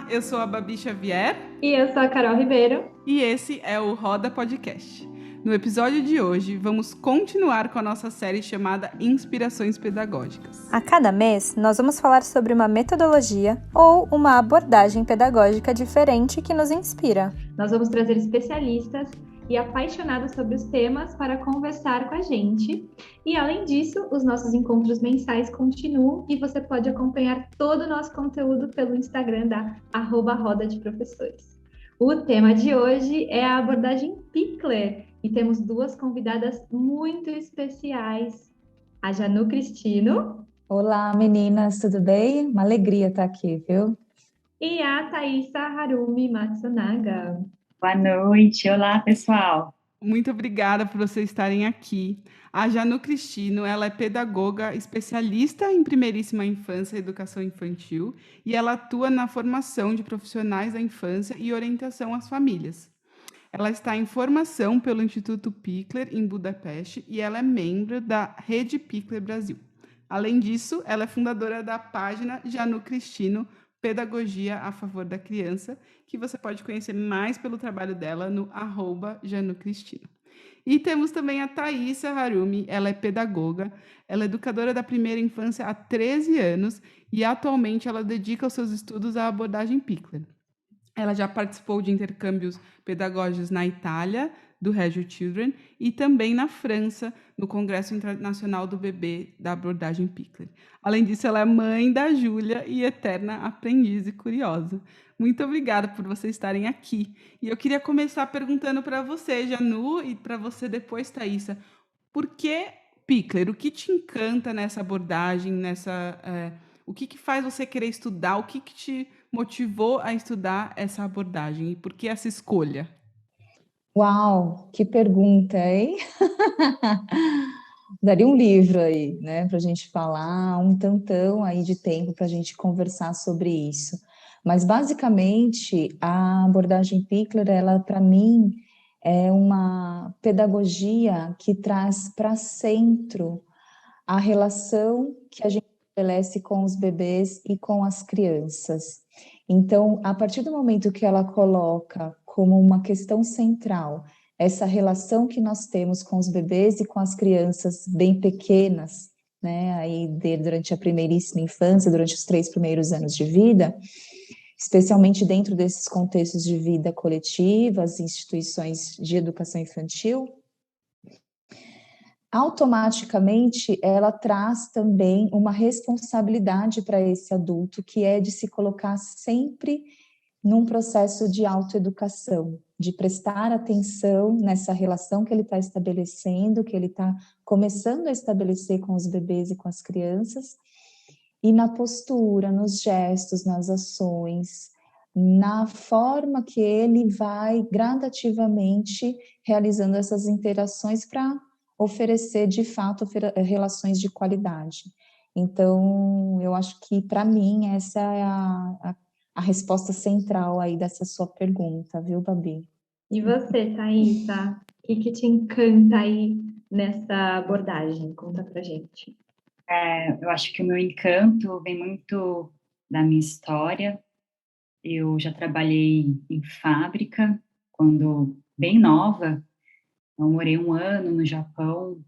Olá, eu sou a Babi Xavier. E eu sou a Carol Ribeiro. E esse é o Roda Podcast. No episódio de hoje, vamos continuar com a nossa série chamada Inspirações Pedagógicas. A cada mês, nós vamos falar sobre uma metodologia ou uma abordagem pedagógica diferente que nos inspira. Nós vamos trazer especialistas e apaixonados sobre os temas para conversar com a gente. E, além disso, os nossos encontros mensais continuam e você pode acompanhar todo o nosso conteúdo pelo Instagram da @Roda de Professores. O tema de hoje é a abordagem Pickler e temos duas convidadas muito especiais, a Janu Cristino. Olá, meninas, tudo bem? Uma alegria estar aqui, viu? E a Thaisa Harumi Matsunaga. Boa noite, olá pessoal. Muito obrigada por vocês estarem aqui. A Janu Cristino, ela é pedagoga especialista em primeiríssima infância e educação infantil e ela atua na formação de profissionais da infância e orientação às famílias. Ela está em formação pelo Instituto Pickler em Budapeste e ela é membro da Rede Pickler Brasil. Além disso, ela é fundadora da página Janu Cristino, Pedagogia a Favor da Criança, que você pode conhecer mais pelo trabalho dela no @JanuCristino. E temos também a Thaisa Harumi, ela é pedagoga, ela é educadora da primeira infância há 13 anos e atualmente ela dedica os seus estudos à abordagem Pickler. Ela já participou de intercâmbios pedagógicos na Itália, do Reggio Children, e também na França, no Congresso Internacional do Bebê, da abordagem Pickler. Além disso, ela é mãe da Júlia e eterna aprendiz e curiosa. Muito obrigada por vocês estarem aqui. E eu queria começar perguntando para você, Janu, e para você depois, Thaisa, por que Pickler? O que te encanta nessa abordagem, o que faz você querer estudar? O que te motivou a estudar essa abordagem? E por que essa escolha? Uau, que pergunta, hein? Daria um livro aí, né, para a gente falar, um tantão aí de tempo para a gente conversar sobre isso. Mas, basicamente, a abordagem Pickler, ela, para mim, é uma pedagogia que traz para centro a relação que a gente estabelece com os bebês e com as crianças. Então, a partir do momento que ela coloca como uma questão central essa relação que nós temos com os bebês e com as crianças bem pequenas, né, aí durante a primeiríssima infância, durante os 3 primeiros anos de vida, especialmente dentro desses contextos de vida coletiva, as instituições de educação infantil, automaticamente ela traz também uma responsabilidade para esse adulto, que é de se colocar sempre num processo de autoeducação, de prestar atenção nessa relação que ele está estabelecendo, que ele está começando a estabelecer com os bebês e com as crianças, e na postura, nos gestos, nas ações, na forma que ele vai gradativamente realizando essas interações para oferecer, de fato, relações de qualidade. Então, eu acho que, para mim, essa é a resposta central aí dessa sua pergunta, viu, Babi? E você, Thaisa, o que te encanta aí nessa abordagem? Conta pra gente. Eu acho que o meu encanto vem muito da minha história. Eu já trabalhei em fábrica quando bem nova. Eu morei 1 ano no Japão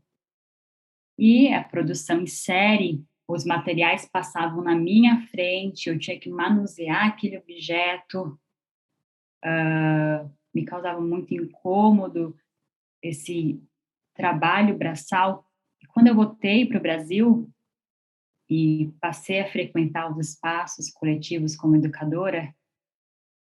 e a produção em série, os materiais passavam na minha frente, eu tinha que manusear aquele objeto, me causava muito incômodo esse trabalho braçal. E quando eu voltei para o Brasil e passei a frequentar os espaços coletivos como educadora,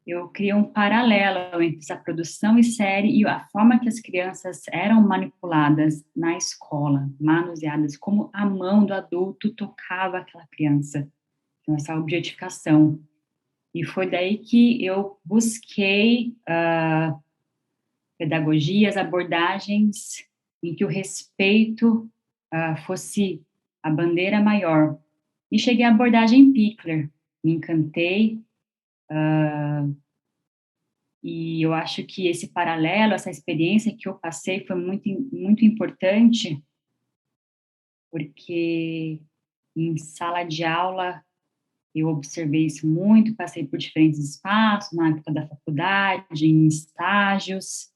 eu criei um paralelo entre essa produção em série e a forma que as crianças eram manipuladas na escola, manuseadas, como a mão do adulto tocava aquela criança. Então, essa objetificação. E foi daí que eu busquei pedagogias, abordagens em que o respeito fosse a bandeira maior. E cheguei à abordagem Pickler, me encantei, e eu acho que esse paralelo, essa experiência que eu passei foi muito, muito importante, porque em sala de aula Eu observei isso muito, passei por diferentes espaços, na época da faculdade, em estágios.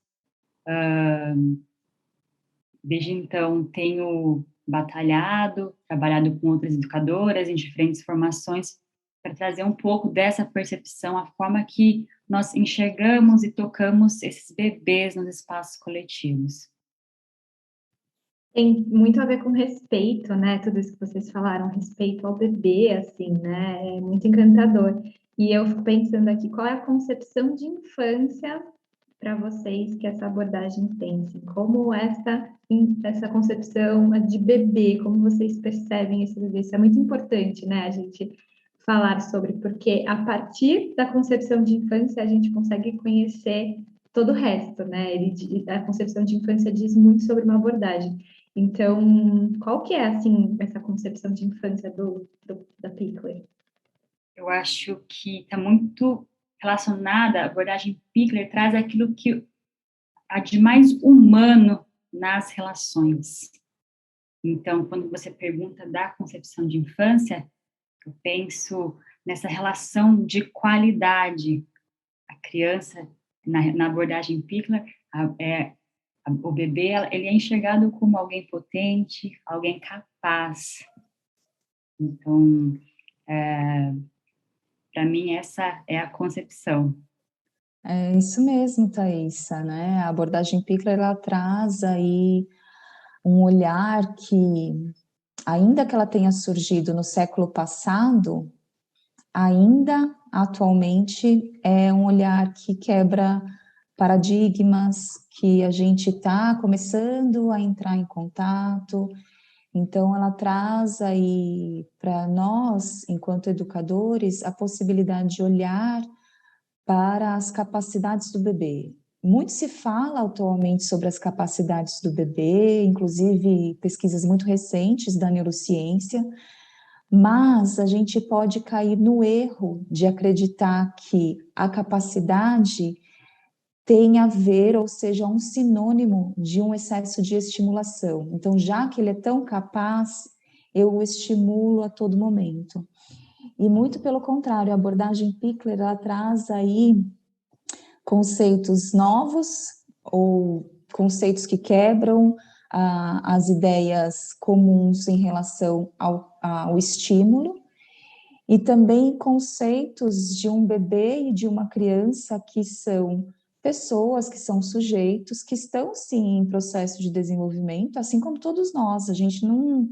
Desde então, tenho batalhado, trabalhado com outras educadoras em diferentes formações, para trazer um pouco dessa percepção, a forma que nós enxergamos e tocamos esses bebês nos espaços coletivos. Tem muito a ver com respeito, né? Tudo isso que vocês falaram, respeito ao bebê, assim, né? É muito encantador. E eu fico pensando aqui, qual é a concepção de infância para vocês que essa abordagem tem? Assim, como essa concepção de bebê, como vocês percebem esse bebê? Isso é muito importante, né? A gente falar sobre, porque a partir da concepção de infância a gente consegue conhecer todo o resto, né? A concepção de infância diz muito sobre uma abordagem. Então, qual que é, assim, essa concepção de infância da Pickler? Eu acho que está muito relacionada, a abordagem Pickler traz aquilo que há de mais humano nas relações. Então, quando você pergunta da concepção de infância, eu penso nessa relação de qualidade. A criança, na abordagem Pickler, o bebê, ele é enxergado como alguém potente, alguém capaz. Então, para mim, essa é a concepção. É isso mesmo, Thaisa, né? A abordagem Pickler, ela traz aí um olhar que, ainda que ela tenha surgido no século passado, ainda atualmente é um olhar que quebra paradigmas, que a gente está começando a entrar em contato. Então, ela traz aí para nós, enquanto educadores, a possibilidade de olhar para as capacidades do bebê. Muito se fala atualmente sobre as capacidades do bebê, inclusive pesquisas muito recentes da neurociência, mas a gente pode cair no erro de acreditar que a capacidade tem a ver, ou seja, um sinônimo de um excesso de estimulação. Então, já que ele é tão capaz, eu o estimulo a todo momento. E muito pelo contrário, a abordagem Pickler, ela traz aí conceitos novos ou conceitos que quebram as ideias comuns em relação ao estímulo, e também conceitos de um bebê e de uma criança que são pessoas, que são sujeitos, que estão sim em processo de desenvolvimento, assim como todos nós. A gente não,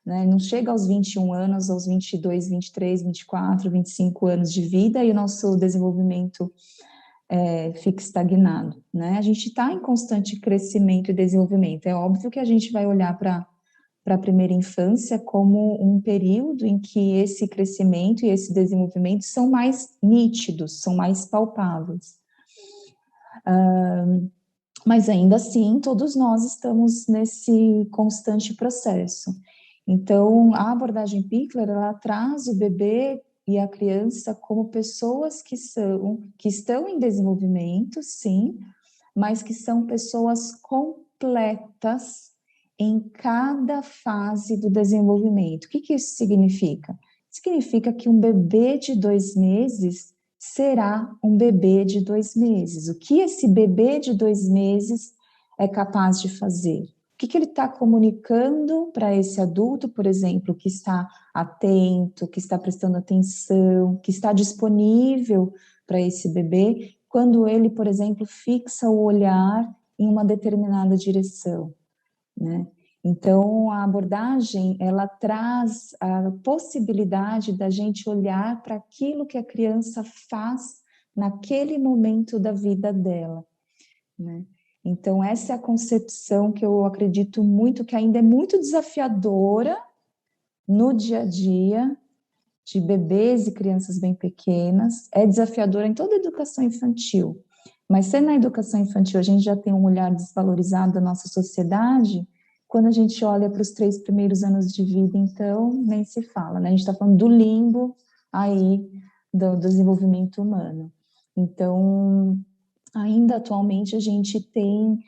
né, não chega aos 21 anos, aos 22, 23, 24, 25 anos de vida e o nosso desenvolvimento fica estagnado, né? A gente está em constante crescimento e desenvolvimento. É óbvio que a gente vai olhar para a primeira infância como um período em que esse crescimento e esse desenvolvimento são mais nítidos, são mais palpáveis. Mas ainda assim, todos nós estamos nesse constante processo. Então, a abordagem Pickler, ela traz o bebê e a criança como pessoas que estão em desenvolvimento, sim, mas que são pessoas completas em cada fase do desenvolvimento. O que isso significa? Significa que um bebê de 2 meses será um bebê de 2 meses. O que esse bebê de 2 meses é capaz de fazer? O que ele está comunicando para esse adulto, por exemplo, que está atento, que está prestando atenção, que está disponível para esse bebê, quando ele, por exemplo, fixa o olhar em uma determinada direção, né? Então, a abordagem, ela traz a possibilidade da gente olhar para aquilo que a criança faz naquele momento da vida dela, né? Então, essa é a concepção que eu acredito muito, que ainda é muito desafiadora no dia a dia de bebês e crianças bem pequenas, é desafiadora em toda a educação infantil. Mas se na educação infantil a gente já tem um olhar desvalorizado da nossa sociedade, quando a gente olha para os 3 primeiros anos de vida, então, nem se fala, né? A gente está falando do limbo aí do desenvolvimento humano. Então, ainda atualmente a gente tem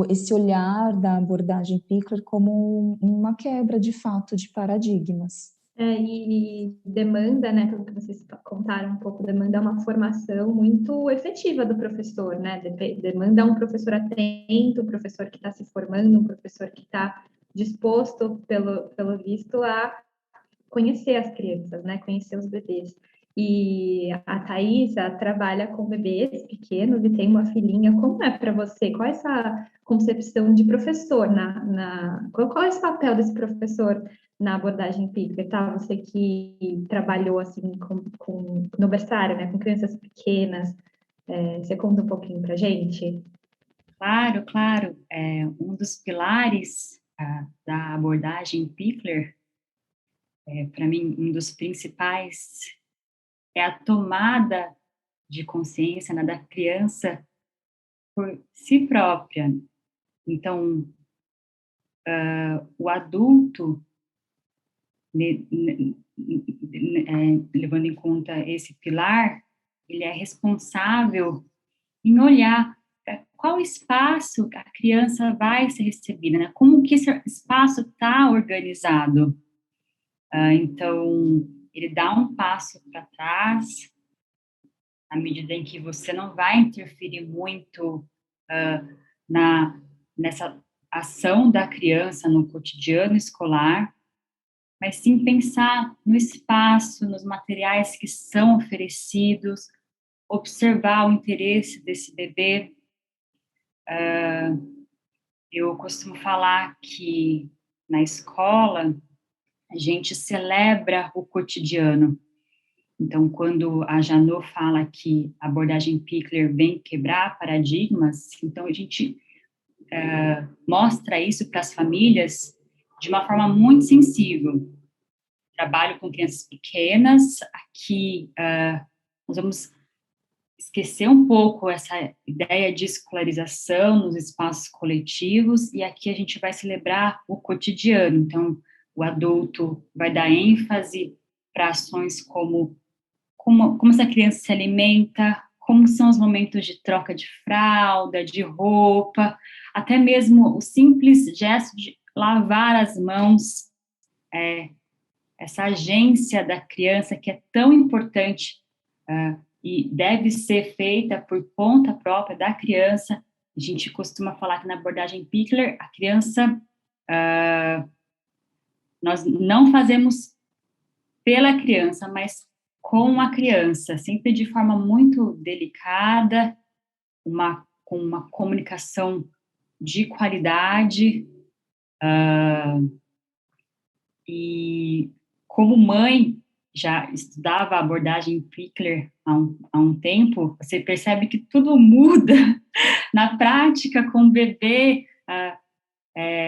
esse olhar da abordagem Pickler como uma quebra de fato de paradigmas. E demanda, né, pelo que vocês contaram um pouco, demanda uma formação muito efetiva do professor, né? Demanda um professor atento, um professor que está se formando, um professor que está disposto, pelo visto, a conhecer as crianças, né? Conhecer os bebês. E a Thaisa trabalha com bebês pequenos e tem uma filhinha. Como é para você? Qual é essa concepção de professor? Qual é esse papel desse professor na abordagem Pickler, tá? Você que trabalhou assim no berçário, né? Com crianças pequenas. Você conta um pouquinho para gente? Claro, claro. Um dos pilares da abordagem Pickler, para mim, um dos principais é a tomada de consciência, né, da criança por si própria. Então, o adulto, levando em conta esse pilar, ele é responsável em olhar qual espaço a criança vai ser recebida, né? Como que esse espaço está organizado. Então, ele dá um passo para trás, à medida em que você não vai interferir muito nessa ação da criança no cotidiano escolar, mas sim pensar no espaço, nos materiais que são oferecidos, observar o interesse desse bebê. Eu costumo falar que na escola a gente celebra o cotidiano. Então, quando a Janot fala que a abordagem Pickler vem quebrar paradigmas, então a gente mostra isso para as famílias de uma forma muito sensível. Trabalho com crianças pequenas, aqui nós vamos esquecer um pouco essa ideia de escolarização nos espaços coletivos, e aqui a gente vai celebrar o cotidiano. Então, o adulto vai dar ênfase para ações como essa criança se alimenta, como são os momentos de troca de fralda, de roupa, até mesmo o simples gesto de lavar as mãos, essa agência da criança que é tão importante e deve ser feita por conta própria da criança. A gente costuma falar que na abordagem Pickler, a criança, nós não fazemos pela criança, mas com a criança, sempre de forma muito delicada, com uma comunicação de qualidade, e como mãe, já estudava a abordagem Pickler há um tempo, você percebe que tudo muda na prática com o bebê,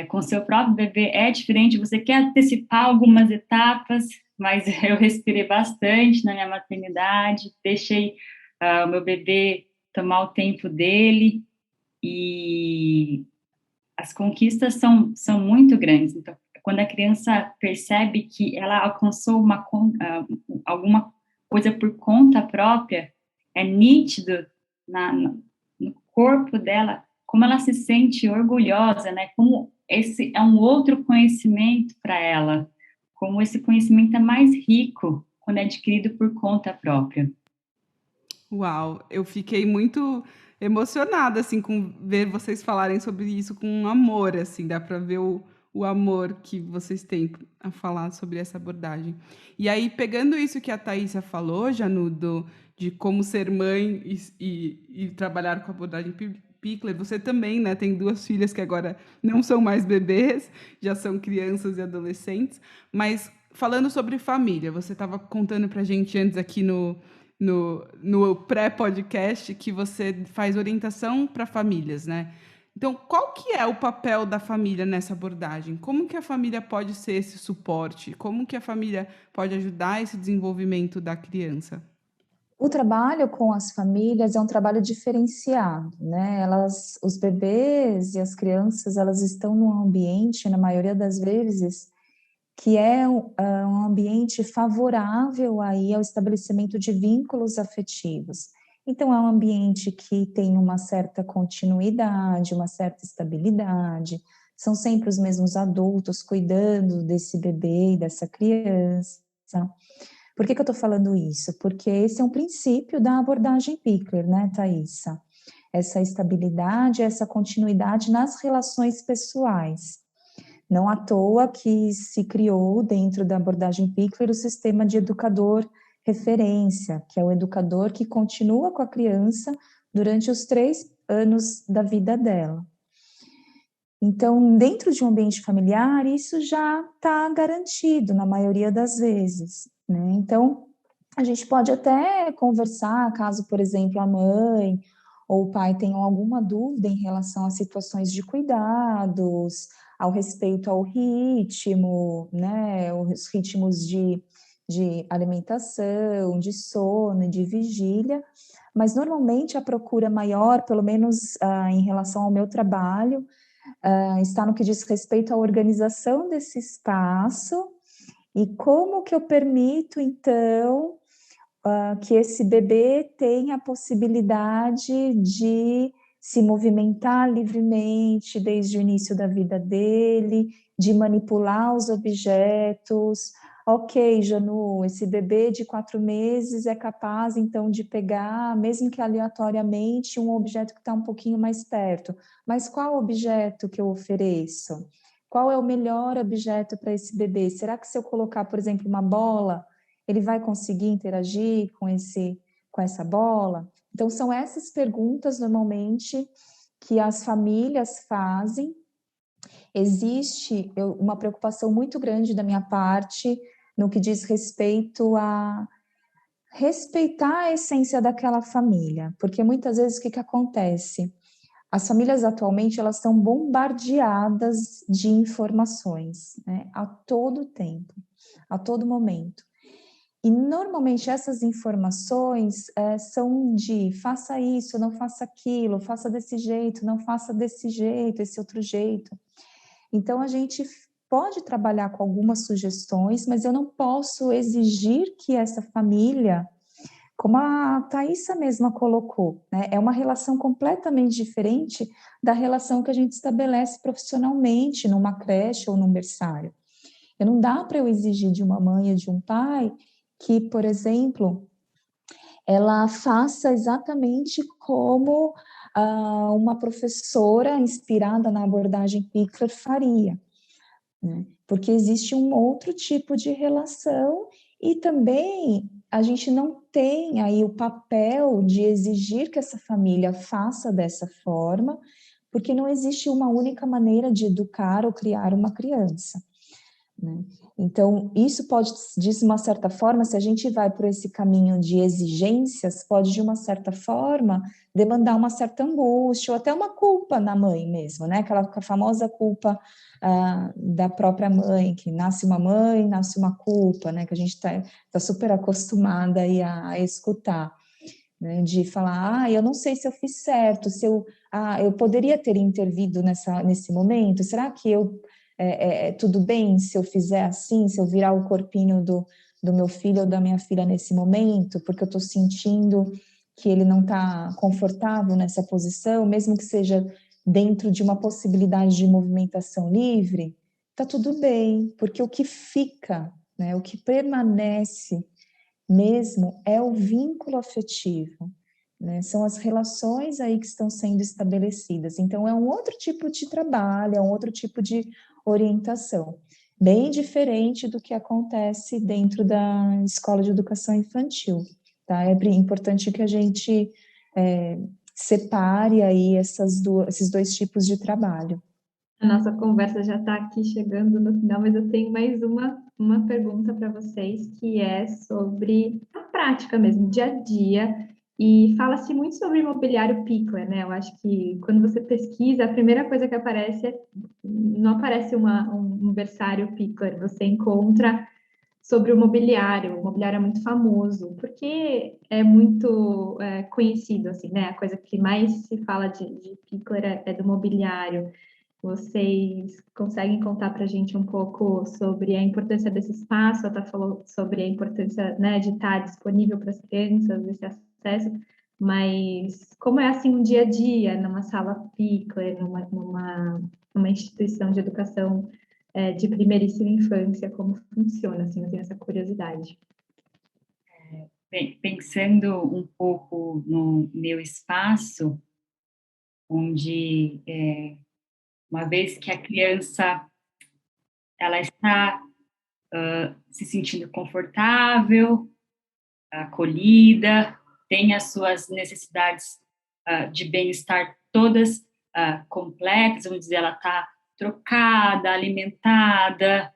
com seu próprio bebê é diferente. Você quer antecipar algumas etapas, mas eu respirei bastante na minha maternidade, deixei o meu bebê tomar o tempo dele, e as conquistas são muito grandes. Então, quando a criança percebe que ela alcançou alguma coisa por conta própria, é nítido no corpo dela como ela se sente orgulhosa, né? Como esse é um outro conhecimento para ela, como esse conhecimento é mais rico quando é adquirido por conta própria. Uau, eu fiquei muito emocionada, assim, com ver vocês falarem sobre isso com amor, assim, dá para ver o amor que vocês têm a falar sobre essa abordagem. E aí, pegando isso que a Thaisa falou, Janudo, de como ser mãe e trabalhar com a abordagem Pickler, você também, né, tem 2 filhas que agora não são mais bebês, já são crianças e adolescentes, mas falando sobre família, você estava contando para a gente antes aqui no pré-podcast que você faz orientação para famílias, né? Então, qual que é o papel da família nessa abordagem? Como que a família pode ser esse suporte? Como que a família pode ajudar esse desenvolvimento da criança? O trabalho com as famílias é um trabalho diferenciado, né? Os bebês e as crianças, elas estão num ambiente, na maioria das vezes, que é um ambiente favorável aí ao estabelecimento de vínculos afetivos. Então, é um ambiente que tem uma certa continuidade, uma certa estabilidade, são sempre os mesmos adultos cuidando desse bebê e dessa criança. Por que eu estou falando isso? Porque esse é um princípio da abordagem Pickler, né, Thaisa? Essa estabilidade, essa continuidade nas relações pessoais. Não à toa que se criou dentro da abordagem Pickler o sistema de educador referência, que é o educador que continua com a criança durante os 3 anos da vida dela. Então, dentro de um ambiente familiar, isso já está garantido na maioria das vezes, né? Então, a gente pode até conversar, caso, por exemplo, a mãe ou o pai tenham alguma dúvida em relação a situações de cuidados, ao respeito ao ritmo, né? Os ritmos de alimentação, de sono, de vigília, mas normalmente a procura maior, pelo menos em relação ao meu trabalho, está no que diz respeito à organização desse espaço e como que eu permito, então, que esse bebê tenha a possibilidade de se movimentar livremente desde o início da vida dele, de manipular os objetos. Ok, Janu, esse bebê de 4 meses é capaz, então, de pegar, mesmo que aleatoriamente, um objeto que está um pouquinho mais perto. Mas qual objeto que eu ofereço? Qual é o melhor objeto para esse bebê? Será que se eu colocar, por exemplo, uma bola, ele vai conseguir interagir com essa bola? Então, são essas perguntas, normalmente, que as famílias fazem. Existe uma preocupação muito grande da minha parte no que diz respeito a respeitar a essência daquela família, porque muitas vezes o que acontece? As famílias atualmente, elas estão bombardeadas de informações, né, a todo tempo, a todo momento. E normalmente essas informações são de faça isso, não faça aquilo, faça desse jeito, não faça desse jeito, esse outro jeito. Então a gente pode trabalhar com algumas sugestões, mas eu não posso exigir que essa família, como a Thaisa mesma colocou, né, é uma relação completamente diferente da relação que a gente estabelece profissionalmente numa creche ou num berçário. Não dá para eu exigir de uma mãe e de um pai que, por exemplo, ela faça exatamente como uma professora inspirada na abordagem Pickler faria, né? Porque existe um outro tipo de relação e também a gente não tem aí o papel de exigir que essa família faça dessa forma, porque não existe uma única maneira de educar ou criar uma criança, né? Então, isso pode, de uma certa forma, se a gente vai por esse caminho de exigências, pode, de uma certa forma, demandar uma certa angústia ou até uma culpa na mãe mesmo, né? Aquela famosa culpa da própria mãe, que nasce uma mãe, nasce uma culpa, né? Que a gente tá super acostumada aí a escutar, né? De falar, eu não sei se eu fiz certo, se eu poderia ter intervido nesse momento, será que tudo bem se eu fizer assim, se eu virar o corpinho do meu filho ou da minha filha nesse momento, porque eu estou sentindo que ele não está confortável nessa posição, mesmo que seja dentro de uma possibilidade de movimentação livre, está tudo bem, porque o que fica, né, o que permanece mesmo é o vínculo afetivo, né? São as relações aí que estão sendo estabelecidas. Então, é um outro tipo de trabalho, é um outro tipo de orientação, bem diferente do que acontece dentro da escola de educação infantil, tá? É importante que a gente separe aí esses 2 tipos de trabalho. A nossa conversa já está aqui chegando no final, mas eu tenho mais uma pergunta para vocês, que é sobre a prática mesmo, dia a dia, e fala-se muito sobre imobiliário Pickler, né? Eu acho que quando você pesquisa, a primeira coisa que aparece não aparece um berçário Pickler, você encontra sobre o mobiliário é muito famoso, porque é muito conhecido, assim, né? A coisa que mais se fala de Pickler é do mobiliário. Vocês conseguem contar para a gente um pouco sobre a importância desse espaço? Ela falou sobre a importância, né, de estar disponível para as crianças, desse acesso, mas como é assim um dia a dia numa sala Pickler, numa instituição de educação de primeiríssima infância, como funciona, assim, eu tenho essa curiosidade. Pensando um pouco no meu espaço, onde uma vez que a criança ela está se sentindo confortável, acolhida, tem as suas necessidades de bem-estar todas completas, vamos dizer, ela está trocada, alimentada,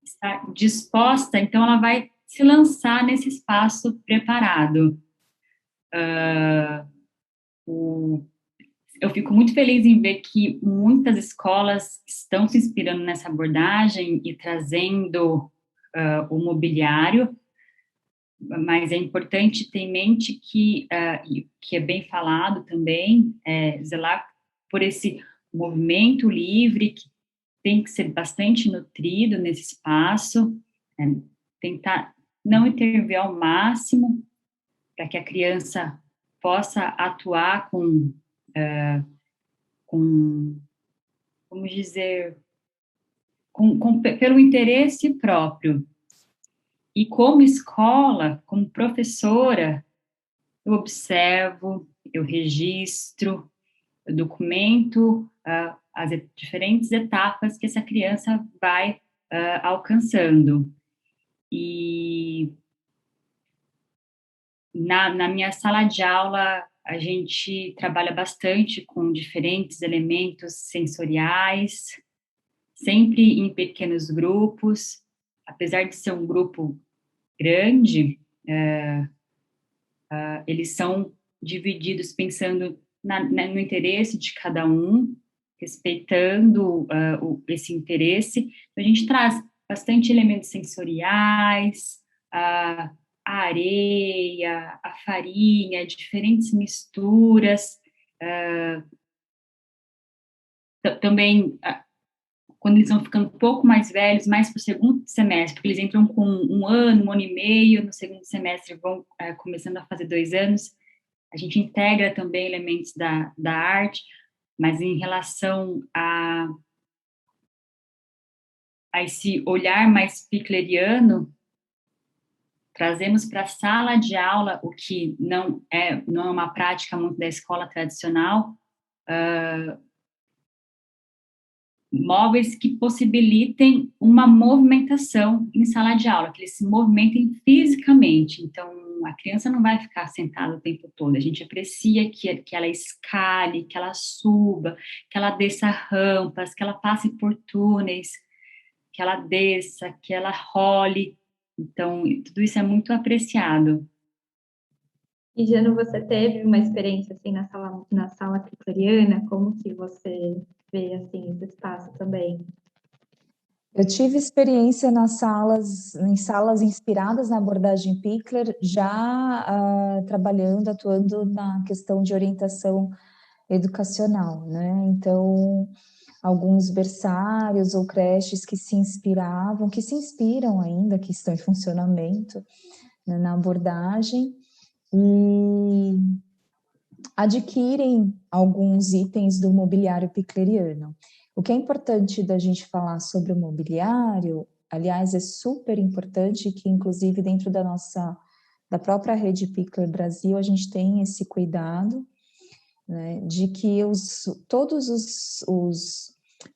está disposta, então ela vai se lançar nesse espaço preparado. Eu fico muito feliz em ver que muitas escolas estão se inspirando nessa abordagem e trazendo o mobiliário, mas é importante ter em mente que é bem falado também, zelar por esse movimento livre, que tem que ser bastante nutrido nesse espaço, tentar não intervir ao máximo, para que a criança possa atuar com, vamos dizer, pelo interesse próprio. E como escola, como professora, eu observo, eu registro, eu documento as diferentes etapas que essa criança vai alcançando. E na minha sala de aula, a gente trabalha bastante com diferentes elementos sensoriais, sempre em pequenos grupos. Apesar de ser um grupo grande, eles são divididos pensando no interesse de cada um, respeitando esse interesse. A gente traz bastante elementos sensoriais, a areia, a farinha, diferentes misturas. Também, quando eles vão ficando um pouco mais velhos, mais para o segundo semestre, porque eles entram com 1 ano, 1 ano e meio, no segundo semestre vão começando a fazer 2 anos, a gente integra também elementos da arte, mas em relação a esse olhar mais pickleriano, trazemos para a sala de aula o que não é uma prática muito da escola tradicional, móveis que possibilitem uma movimentação em sala de aula, que eles se movimentem fisicamente. Então, a criança não vai ficar sentada o tempo todo. A gente aprecia que ela escale, que ela suba, que ela desça rampas, que ela passe por túneis, que ela desça, que ela role. Então, tudo isso é muito apreciado. E, Jano, você teve uma experiência assim na sala pickleriana? Como que você vê assim esse espaço também? Eu tive experiência em salas inspiradas na abordagem Pickler, já trabalhando, atuando na questão de orientação educacional, né? Então, alguns berçários ou creches que se inspiram ainda, que estão em funcionamento, né, na abordagem, e adquirem alguns itens do mobiliário pickleriano. O que é importante da gente falar sobre o mobiliário, aliás, é super importante que, inclusive, dentro da própria rede Pickler Brasil, a gente tem esse cuidado, né, de que todos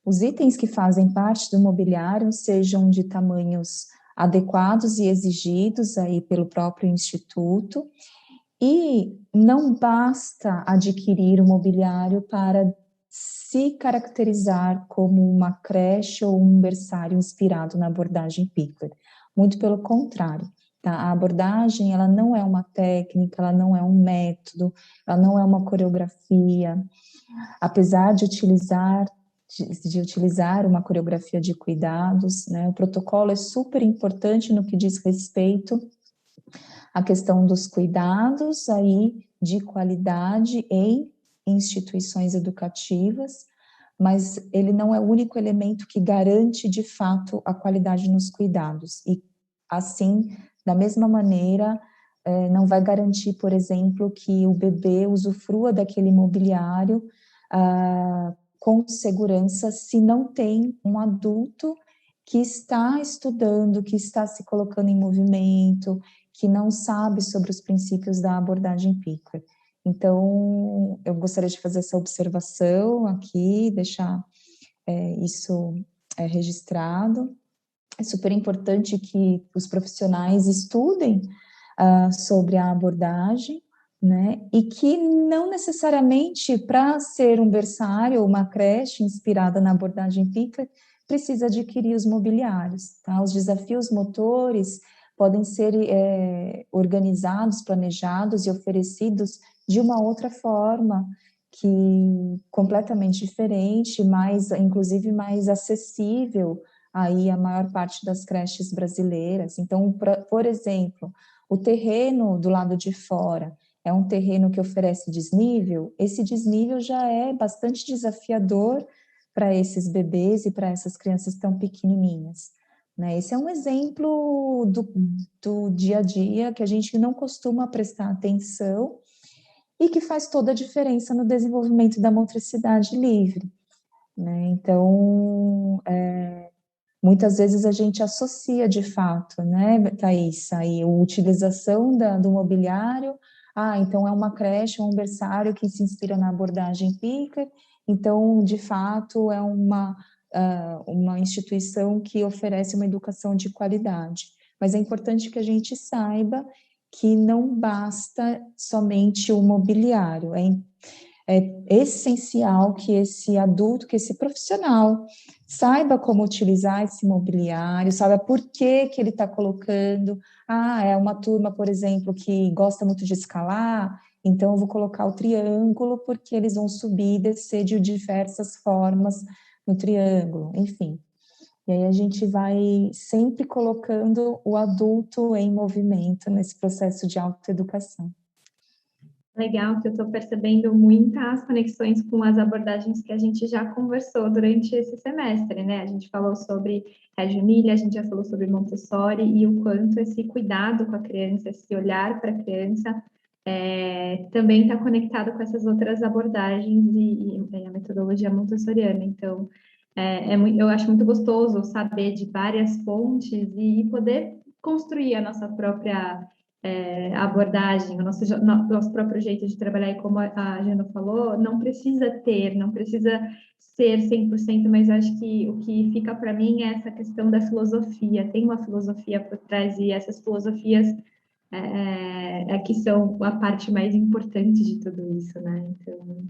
os itens que fazem parte do mobiliário sejam de tamanhos adequados e exigidos aí pelo próprio Instituto, e não basta adquirir o mobiliário para se caracterizar como uma creche ou um berçário inspirado na abordagem Pickler. Muito pelo contrário, tá? A abordagem, ela não é uma técnica, ela não é um método, ela não é uma coreografia. Apesar de utilizar uma coreografia de cuidados, né? O protocolo é super importante no que diz respeito à questão dos cuidados aí de qualidade em instituições educativas, mas ele não é o único elemento que garante de fato a qualidade nos cuidados. E assim, da mesma maneira, não vai garantir, por exemplo, que o bebê usufrua daquele mobiliário com segurança se não tem um adulto que está estudando, que está se colocando em movimento, que não sabe sobre os princípios da abordagem Pickler. Então, eu gostaria de fazer essa observação aqui, deixar isso registrado. É super importante que os profissionais estudem sobre a abordagem, né? E que não necessariamente para ser um berçário ou uma creche inspirada na abordagem Pickler precisa adquirir os mobiliários, tá? Os desafios motores podem ser organizados, planejados e oferecidos de uma outra forma, que completamente diferente, inclusive mais acessível aí a maior parte das creches brasileiras. Então, por exemplo, o terreno do lado de fora é um terreno que oferece desnível, esse desnível já é bastante desafiador para esses bebês e para essas crianças tão pequenininhas, né? Esse é um exemplo do dia a dia que a gente não costuma prestar atenção e que faz toda a diferença no desenvolvimento da motricidade livre, né? Então, muitas vezes a gente associa de fato, né, Thaís, aí a utilização do mobiliário, então é uma creche, um berçário que se inspira na abordagem Pickler, então, de fato, é uma instituição que oferece uma educação de qualidade. Mas é importante que a gente saiba que não basta somente o mobiliário, é essencial que esse adulto, que esse profissional saiba como utilizar esse mobiliário, saiba por que ele está colocando. É uma turma, por exemplo, que gosta muito de escalar, então eu vou colocar o triângulo porque eles vão subir e descer de diversas formas no triângulo, enfim. E aí a gente vai sempre colocando o adulto em movimento nesse processo de autoeducação. Legal, que eu estou percebendo muitas conexões com as abordagens que a gente já conversou durante esse semestre, né? A gente falou sobre Reggio Emilia, a gente já falou sobre Montessori e o quanto esse cuidado com a criança, esse olhar para a criança também está conectado com essas outras abordagens e a metodologia montessoriana. Então, eu acho muito gostoso saber de várias fontes e poder construir a nossa própria abordagem, o nosso próprio jeito de trabalhar, e como a Jana falou, não precisa ser 100%, mas acho que o que fica para mim é essa questão da filosofia. Tem uma filosofia por trás, e essas filosofias que são a parte mais importante de tudo isso, né? Então...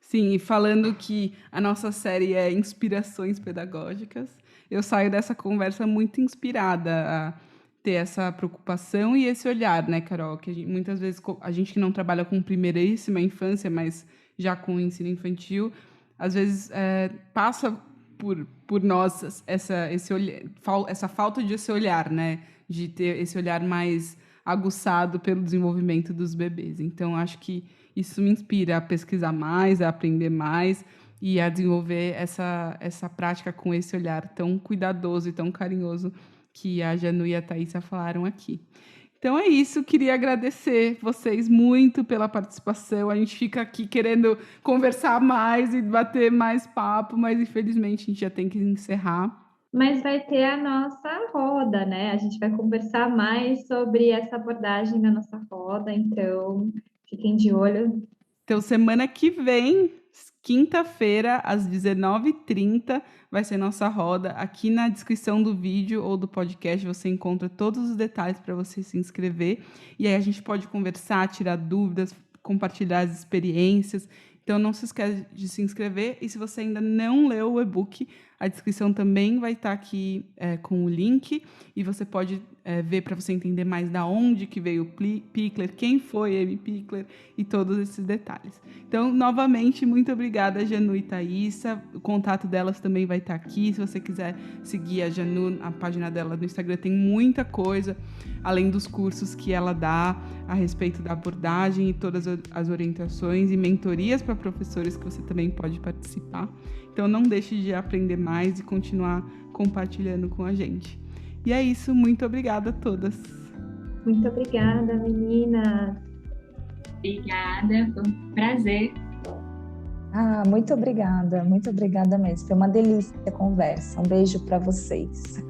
Sim, e falando que a nossa série é Inspirações Pedagógicas, eu saio dessa conversa muito inspirada a ter essa preocupação e esse olhar, né, Carol? Que muitas vezes a gente que não trabalha com primeiríssima infância, mas já com o ensino infantil, às vezes passa por nós essa falta de esse olhar, né? De ter esse olhar mais aguçado pelo desenvolvimento dos bebês. Então, acho que isso me inspira a pesquisar mais, a aprender mais e a desenvolver essa prática com esse olhar tão cuidadoso e tão carinhoso que a Janu e a Thaísa falaram aqui. Então é isso, queria agradecer vocês muito pela participação. A gente fica aqui querendo conversar mais e bater mais papo, mas infelizmente a gente já tem que encerrar. Mas vai ter a nossa roda, né? A gente vai conversar mais sobre essa abordagem na nossa roda, então fiquem de olho. Então, semana que vem, quinta-feira, às 19h30, vai ser nossa roda. Aqui na descrição do vídeo ou do podcast você encontra todos os detalhes para você se inscrever. E aí a gente pode conversar, tirar dúvidas, compartilhar as experiências. Então, não se esquece de se inscrever. E se você ainda não leu o e-book, a descrição também vai estar aqui com o link. E você pode ver para você entender mais da onde que veio o Pickler, quem foi Amy Pickler e todos esses detalhes. Então, novamente, muito obrigada, Janu e Thaísa. O contato delas também vai estar aqui. Se você quiser seguir a Janu, a página dela no Instagram tem muita coisa, além dos cursos que ela dá a respeito da abordagem e todas as orientações e mentorias para professores que você também pode participar. Então, não deixe de aprender mais e continuar compartilhando com a gente. E é isso, muito obrigada a todas. Muito obrigada, meninas. Obrigada, foi um prazer. Muito obrigada mesmo. Foi uma delícia a conversa. Um beijo para vocês.